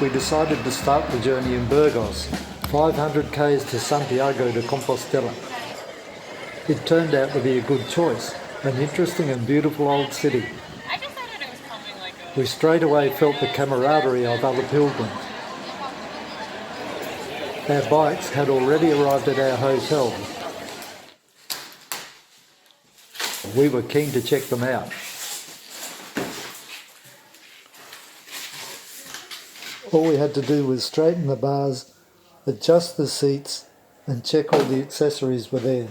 we decided to start the journey in Burgos, 500 k's to Santiago de Compostela. It turned out to be a good choice, an interesting and beautiful old city. We straight away felt the camaraderie of other pilgrims. Our bikes had already arrived at our hotel. We were keen to check them out. All we had to do was straighten the bars, adjust the seats, and check all the accessories were there.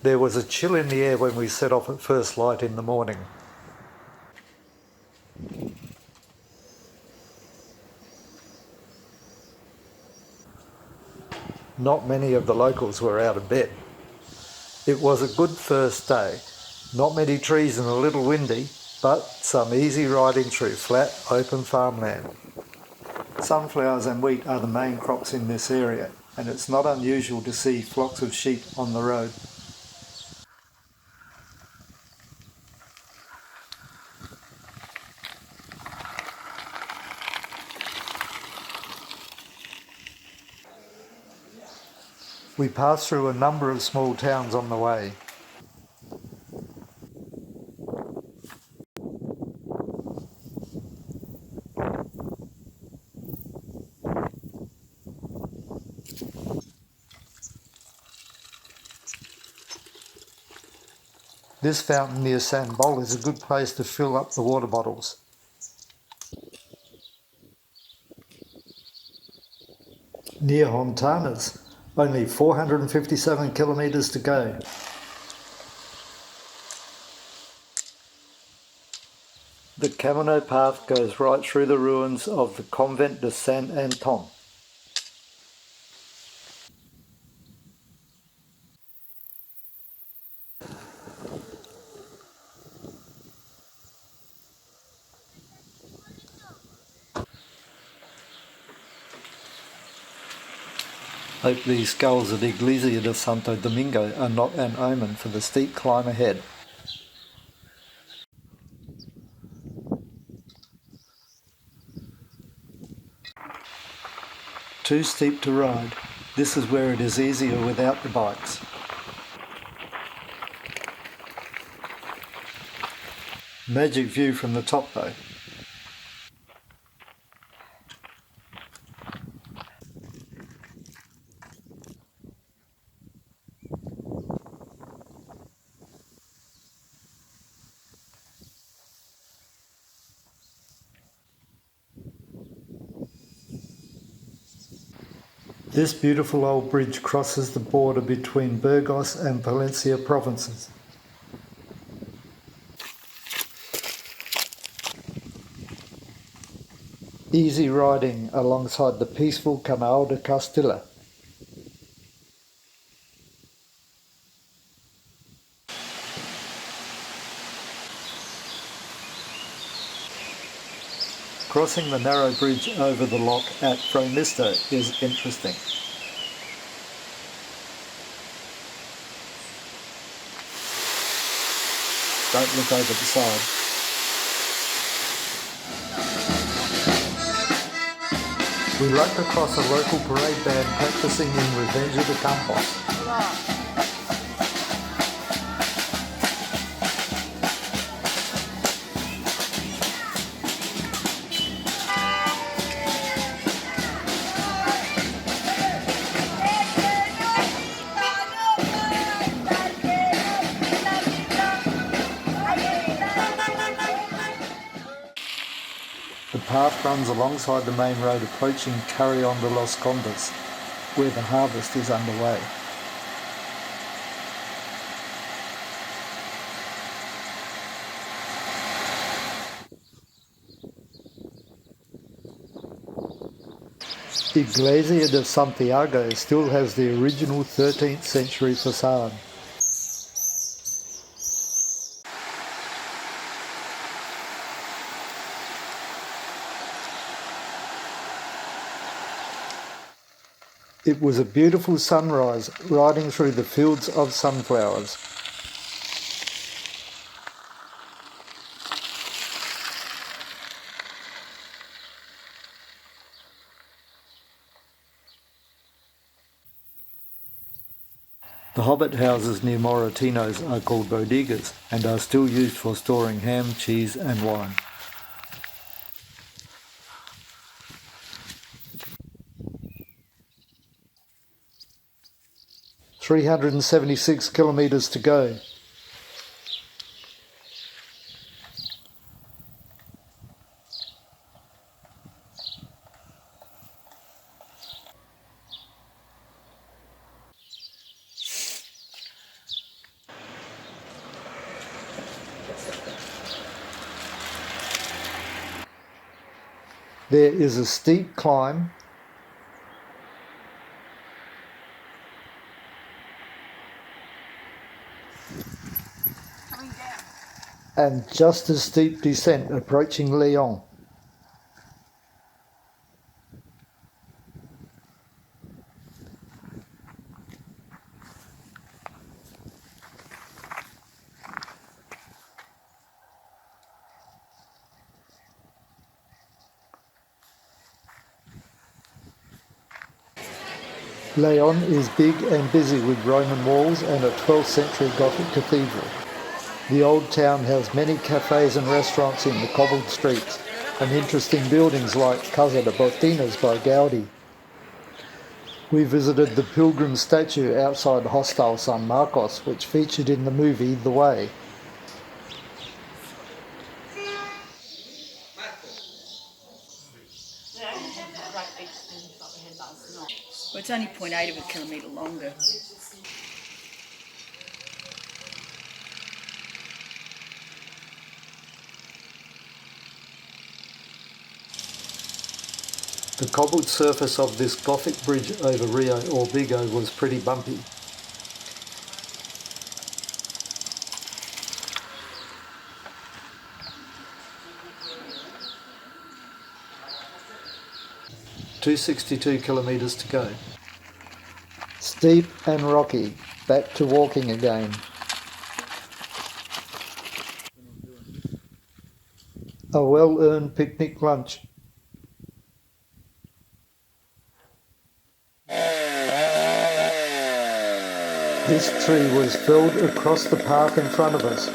There was a chill in the air when we set off at first light in the morning. Not many of the locals were out of bed. It was a good first day. Not many trees and a little windy, but some easy riding through flat, open farmland. Sunflowers and wheat are the main crops in this area, and it's not unusual to see flocks of sheep on the road. We passed through a number of small towns on the way. This fountain near San Bol is a good place to fill up the water bottles. Near Hontanas, only 457 kilometres to go. The Camino path goes right through the ruins of the Convent de Saint Anton. Hope these skulls at Iglesia de Santo Domingo are not an omen for the steep climb ahead. Too steep to ride. This is where it is easier without the bikes. Magic view from the top though. This beautiful old bridge crosses the border between Burgos and Palencia provinces. Easy riding alongside the peaceful Canal de Castilla. Crossing the narrow bridge over the lock at Fromista is interesting. Don't look over the side. We looked across a local parade band practicing in Revenge of the Campos. The path runs alongside the main road approaching Carrion de los Condes, where the harvest is underway. Iglesia de Santiago still has the original 13th century facade. It was a beautiful sunrise riding through the fields of sunflowers. The hobbit houses near Moratinos are called bodegas and are still used for storing ham, cheese and wine. 376 kilometres to go. There is a steep climb and just as steep descent approaching Lyon. Lyon is big and busy with Roman walls and a 12th century Gothic cathedral. The old town has many cafes and restaurants in the cobbled streets and interesting buildings like Casa de Botinas by Gaudi. We visited the Pilgrim Statue outside Hostel San Marcos, which featured in the movie The Way. Well, it's only 0.8 of a kilometre longer. The cobbled surface of this Gothic bridge over Rio Orbigo was pretty bumpy. .262 kilometres to go. Steep and rocky, back to walking again. A well-earned picnic lunch. This tree was felled across the path in front of us.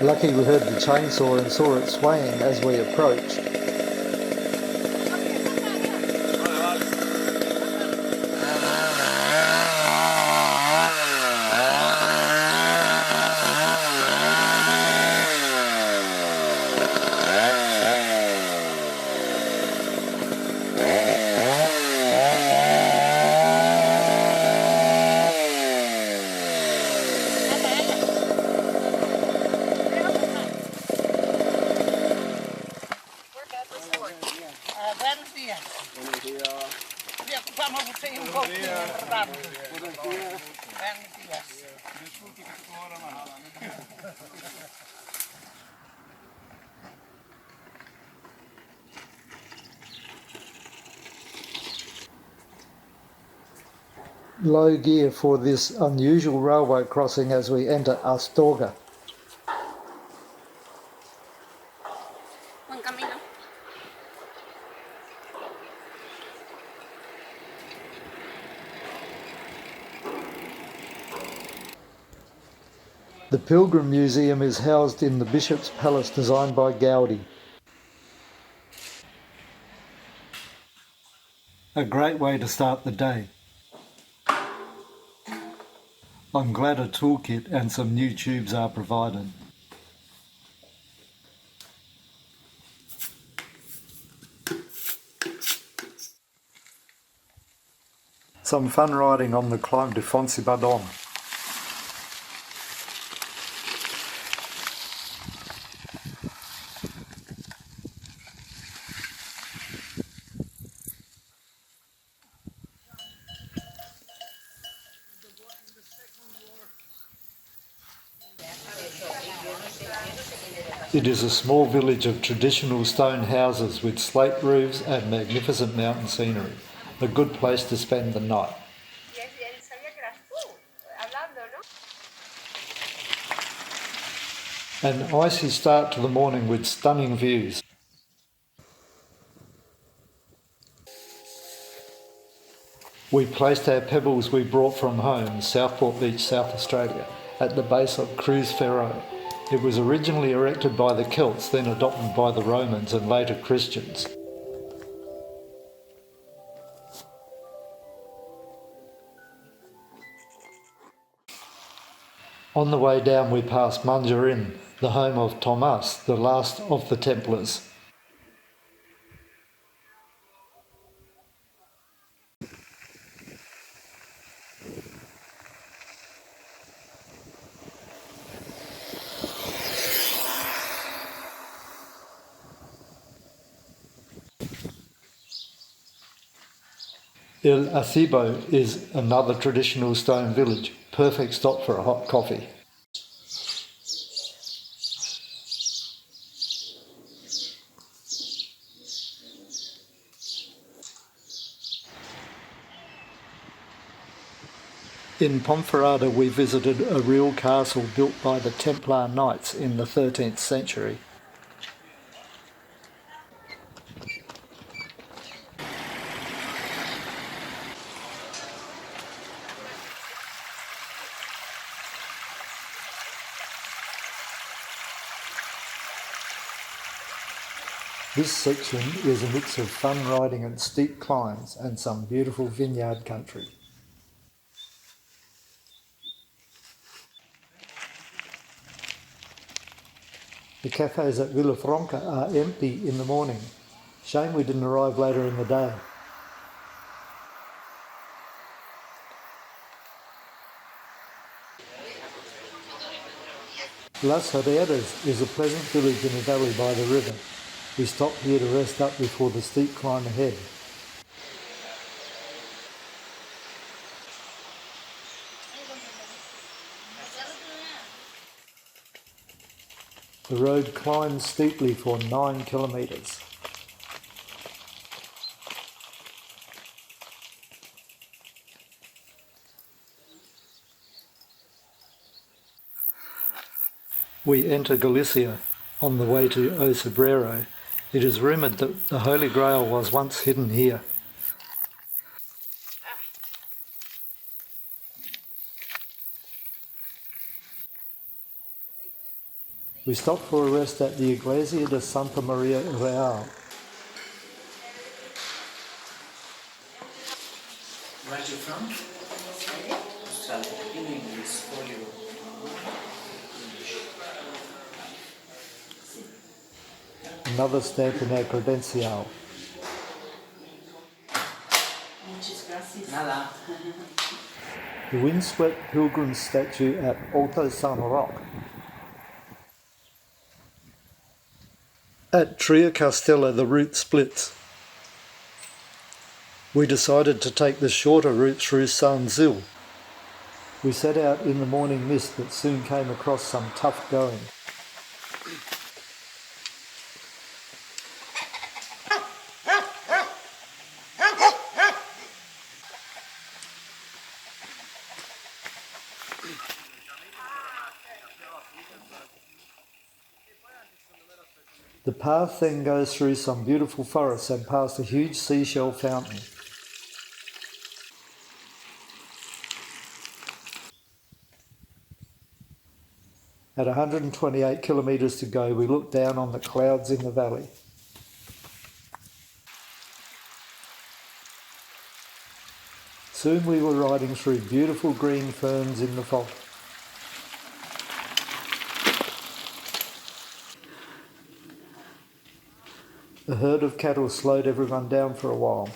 Lucky we heard the chainsaw and saw it swaying as we approached. Low gear for this unusual railway crossing as we enter Astorga. Camino. The Pilgrim Museum is housed in the Bishop's Palace designed by Gaudi. A great way to start the day. I'm glad a toolkit and some new tubes are provided. Some fun riding on the climb to Foncibadon. It is a small village of traditional stone houses with slate roofs and magnificent mountain scenery. A good place to spend the night. An icy start to the morning with stunning views. We placed our pebbles we brought from home, Southport Beach, South Australia, at the base of Cruz Ferro. It was originally erected by the Celts, then adopted by the Romans and later Christians. On the way down we passed Mungerin, the home of Thomas, the last of the Templars. El Acebo is another traditional stone village, perfect stop for a hot coffee. In Ponferrada we visited a real castle built by the Templar Knights in the 13th century. This section is a mix of fun riding and steep climbs and some beautiful vineyard country. The cafes at Vilafranca are empty in the morning. Shame we didn't arrive later in the day. Las Herreras is a pleasant village in a valley by the river. We stopped here to rest up before the steep climb ahead. The road climbs steeply for 9 kilometres. We enter Galicia on the way to O Sobrero. It is rumoured that the Holy Grail was once hidden here. We stopped for a rest at the Iglesia de Santa Maria Real. Where are you from? In English for you. Another stamp in our credencial. Nada. The windswept Pilgrim Statue at Alto San Roque. At Tria Castella the route splits. We decided to take the shorter route through San Zil. We set out in the morning mist but soon came across some tough going. The path then goes through some beautiful forests and past a huge seashell fountain. At 128 kilometres to go, we look down on the clouds in the valley. Soon we were riding through beautiful green ferns in the fog. A herd of cattle slowed everyone down for a while.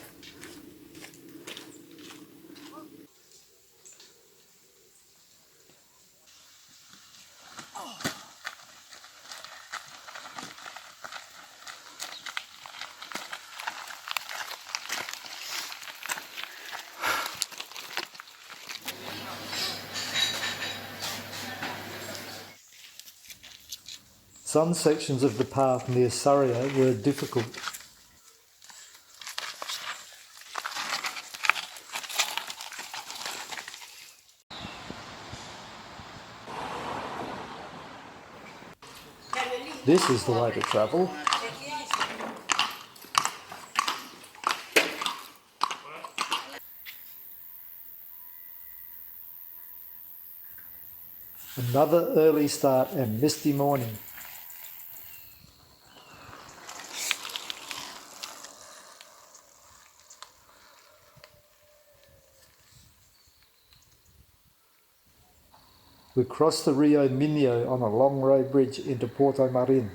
Some sections of the path near Surrey were difficult. This is the way to travel. Another early start and misty morning. We crossed the Rio Minho on a long row bridge into Porto Marin.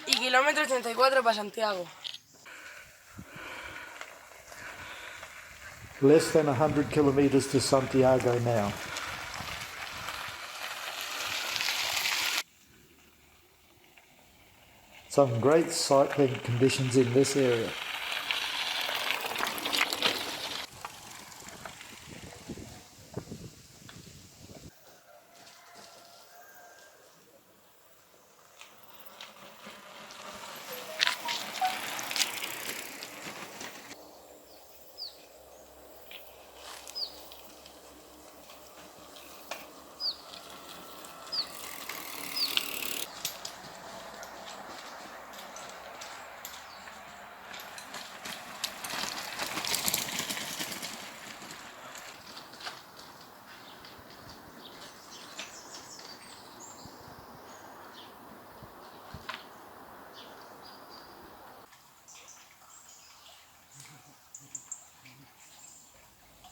Y kilómetro 84 para Santiago. Less than 100 kilometres to Santiago now. Some great cycling conditions in this area.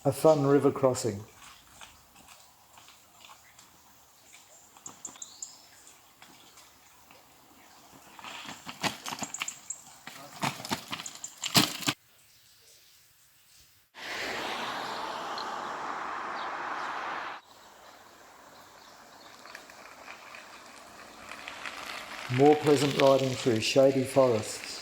A fun river crossing. More pleasant riding through shady forests.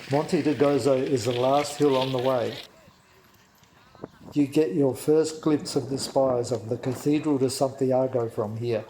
Monte de Gozo is the last hill on the way. You get your first glimpse of the spires of the Cathedral de Santiago from here.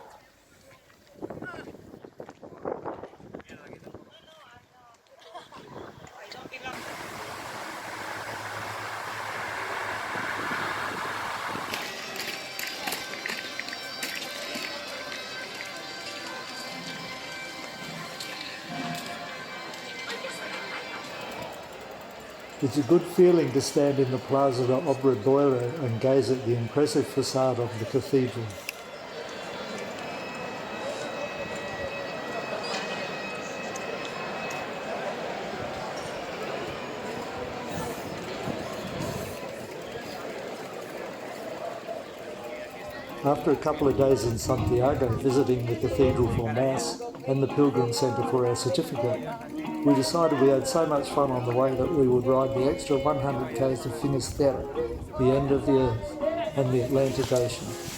It's a good feeling to stand in the Plaza de Obradoiro and gaze at the impressive facade of the cathedral. After a couple of days in Santiago visiting the cathedral for Mass and the Pilgrim Centre for our certificate, we decided we had so much fun on the way that we would ride the extra 100 k's to Finisterre, the end of the earth, and the Atlantic Ocean.